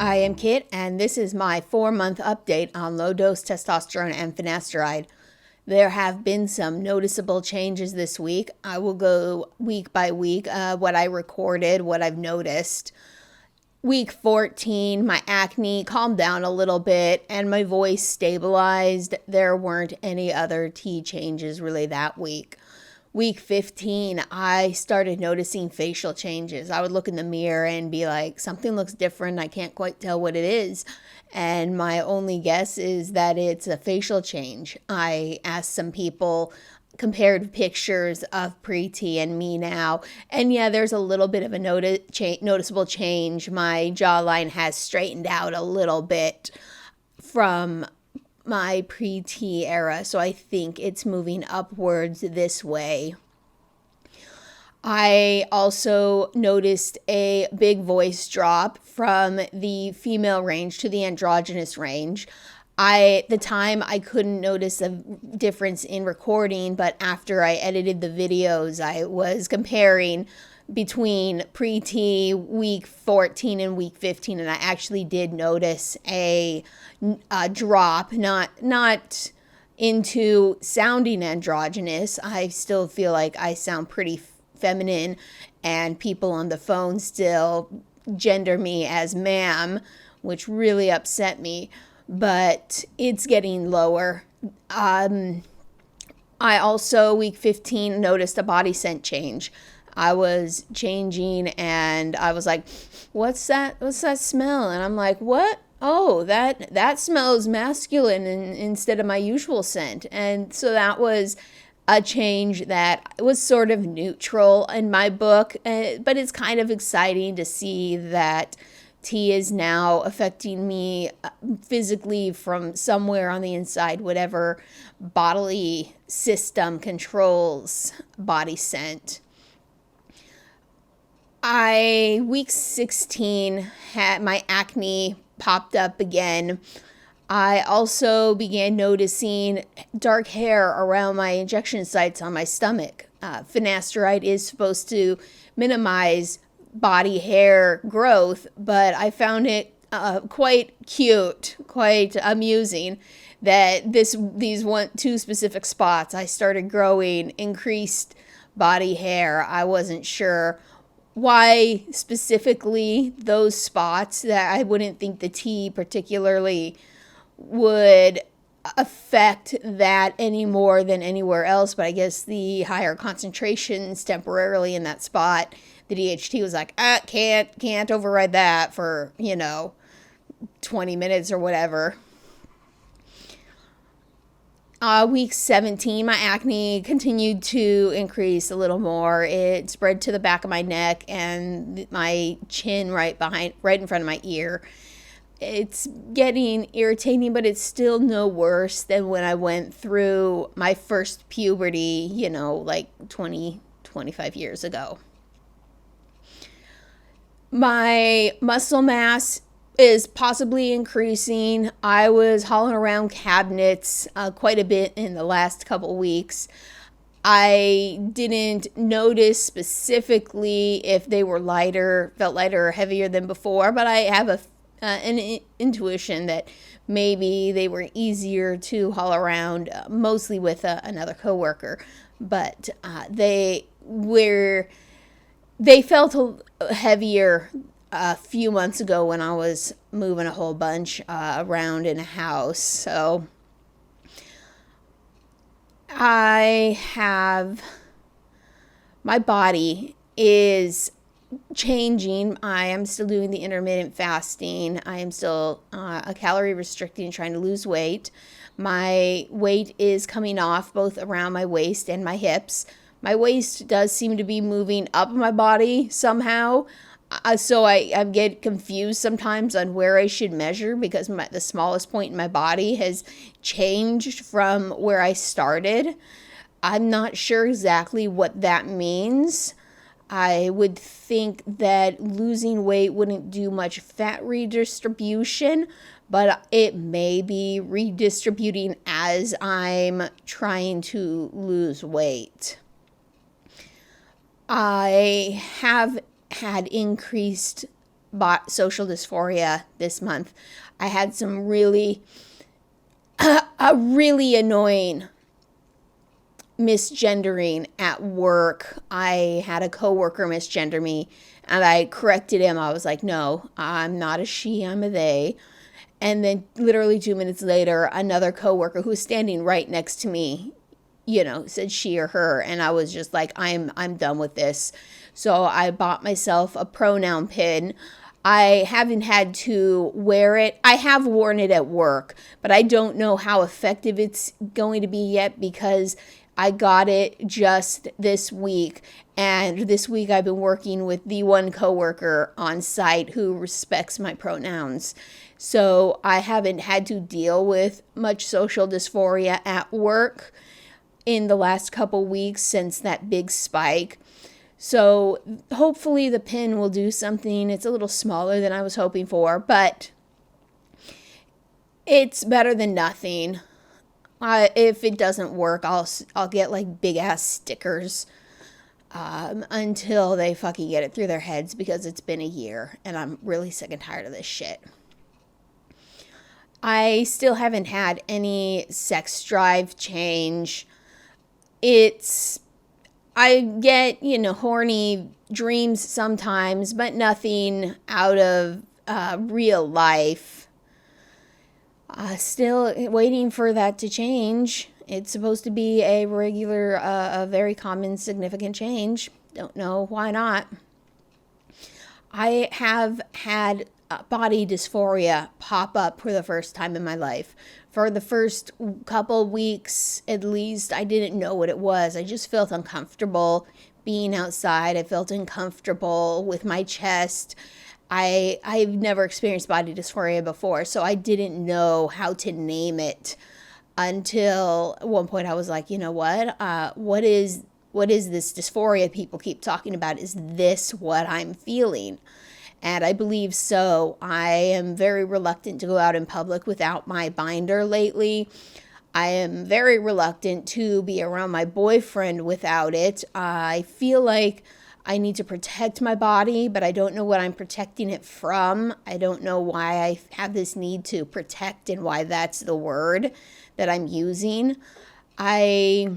I am Kit, and this is my 4-month update on low-dose testosterone and finasteride. There have been some noticeable changes this week. I will go week by week, what I recorded, what I've noticed. Week 14, my acne calmed down a little bit, and my voice stabilized. There weren't any other T changes really that week. Week 15, I started noticing facial changes. I would look in the mirror and be like, something looks different. I can't quite tell what it is. And my only guess is that it's a facial change. I asked some people, compared pictures of pre-T and me now. And yeah, there's a little bit of a noticeable change. My jawline has straightened out a little bit from my pre-T era, so I think it's moving upwards this way. I also noticed a big voice drop from the female range to the androgynous range. At the time, I couldn't notice a difference in recording, but after I edited the videos, I was comparing between pre-T week 14 and week 15, and I actually did notice a drop, not into sounding androgynous. I still feel like I sound pretty feminine, and people on the phone still gender me as ma'am, which really upset me, but it's getting lower. I also, week 15, noticed a body scent change. I was changing and I was like, what's that smell? And I'm like, what? Oh, that smells masculine instead of my usual scent. And so that was a change that was sort of neutral in my book, but it's kind of exciting to see that T is now affecting me physically from somewhere on the inside, whatever bodily system controls body scent. Week 16, had my acne popped up again. I also began noticing dark hair around my injection sites on my stomach. Finasteride is supposed to minimize body hair growth, but I found it quite cute, quite amusing that these two specific spots I started growing increased body hair. I wasn't sure why specifically those spots, that I wouldn't think the T particularly would affect that any more than anywhere else, but I guess the higher concentrations temporarily in that spot, the DHT was like, can't override that for 20 minutes or whatever. Week 17, my acne continued to increase a little more. It spread to the back of my neck and my chin right in front of my ear. It's getting irritating, but it's still no worse than when I went through my first puberty, like 25 years ago. My muscle mass is possibly increasing. I was hauling around cabinets quite a bit in the last couple weeks. I didn't notice specifically if they were felt lighter or heavier than before, but I have an intuition that maybe they were easier to haul around, mostly with another coworker. But they felt heavier a few months ago when I was moving a whole bunch around in a house. So my body is changing. I am still doing the intermittent fasting. I am still calorie restricting, trying to lose weight. My weight is coming off both around my waist and my hips. My waist does seem to be moving up my body somehow. So I get confused sometimes on where I should measure, because the smallest point in my body has changed from where I started. I'm not sure exactly what that means. I would think that losing weight wouldn't do much fat redistribution, but it may be redistributing as I'm trying to lose weight. I have had increased social dysphoria this month. I had some really annoying misgendering at work. I had a coworker misgender me, and I corrected him. I was like, no, I'm not a she, I'm a they. And then literally 2 minutes later, another coworker who was standing right next to me, said she or her. And I was just like, I'm done with this. So I bought myself a pronoun pin. I haven't had to wear it. I have worn it at work, but I don't know how effective it's going to be yet because I got it just this week. And this week I've been working with the one coworker on site who respects my pronouns. So I haven't had to deal with much social dysphoria at work in the last couple weeks since that big spike. So hopefully the pin will do something. It's a little smaller than I was hoping for, but it's better than nothing. If it doesn't work, I'll get like big ass stickers until they fucking get it through their heads, because it's been a year and I'm really sick and tired of this shit. I still haven't had any sex drive change. I get, horny dreams sometimes, but nothing out of real life. Still waiting for that to change. It's supposed to be a regular, a very common, significant change. Don't know why not. I have had body dysphoria pop up for the first time in my life. For the first couple weeks, at least, I didn't know what it was. I just felt uncomfortable being outside. I felt uncomfortable with my chest. I've never experienced body dysphoria before, so I didn't know how to name it until at one point I was like, you know what? What is this dysphoria people keep talking about? Is this what I'm feeling? And I believe so. I am very reluctant to go out in public without my binder lately. I am very reluctant to be around my boyfriend without it. I feel like I need to protect my body, but I don't know what I'm protecting it from. I don't know why I have this need to protect and why that's the word that I'm using. I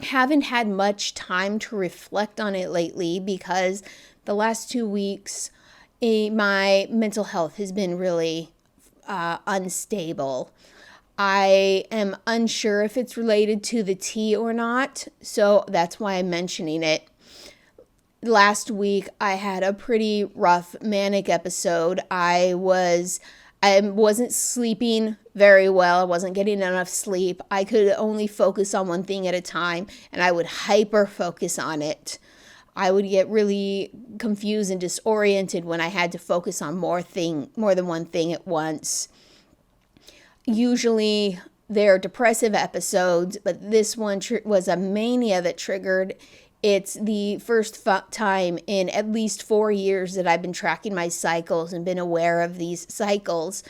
haven't had much time to reflect on it lately because the last 2 weeks, my mental health has been really unstable. I am unsure if it's related to the tea or not, so that's why I'm mentioning it. Last week, I had a pretty rough manic episode. I wasn't sleeping very well. I wasn't getting enough sleep. I could only focus on one thing at a time, and I would hyper focus on it. I would get really confused and disoriented when I had to focus on more than one thing at once. Usually they're depressive episodes, but this one was a mania that triggered. It's the first time in at least 4 years that I've been tracking my cycles and been aware of these cycles.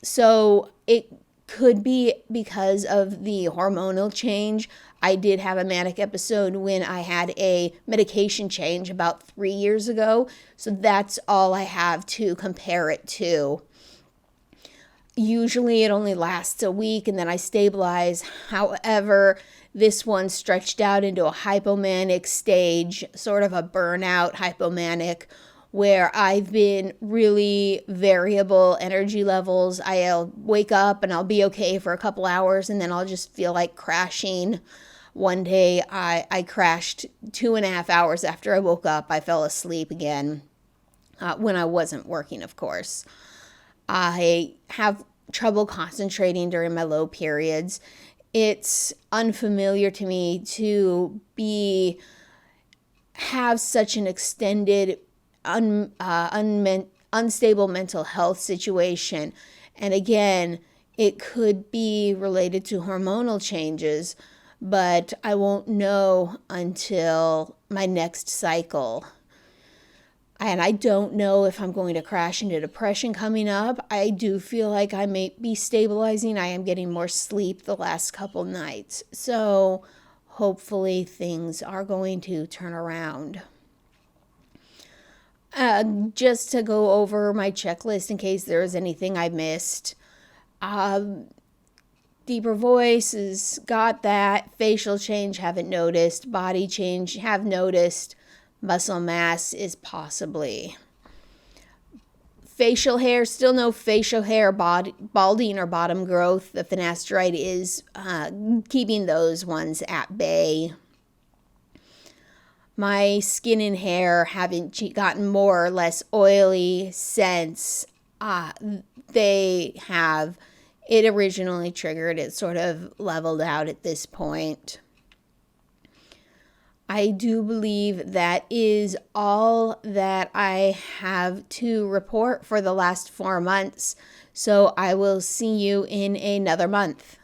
So it could be because of the hormonal change. I did have a manic episode when I had a medication change about 3 years ago. So that's all I have to compare it to. Usually it only lasts a week and then I stabilize. However, this one stretched out into a hypomanic stage, sort of a burnout hypomanic, where I've been really variable energy levels. I'll wake up and I'll be okay for a couple hours and then I'll just feel like crashing. One day I crashed 2.5 hours after I woke up. I fell asleep again when I wasn't working, of course. I have trouble concentrating during my low periods. It's unfamiliar to me to have such an extended unstable mental health situation. And again, it could be related to hormonal changes, but I won't know until my next cycle. And I don't know if I'm going to crash into depression coming up. I do feel like I may be stabilizing. I am getting more sleep the last couple nights. So hopefully things are going to turn around. Just to go over my checklist in case there was anything I missed. Deeper voice is got that. Facial change, haven't noticed. Body change, have noticed. Muscle mass is possibly. Facial hair, still no facial hair, balding or bottom growth. The finasteride is keeping those ones at bay. My skin and hair haven't gotten more or less oily since they have. It originally triggered. It sort of leveled out at this point. I do believe that is all that I have to report for the last 4 months. So I will see you in another month.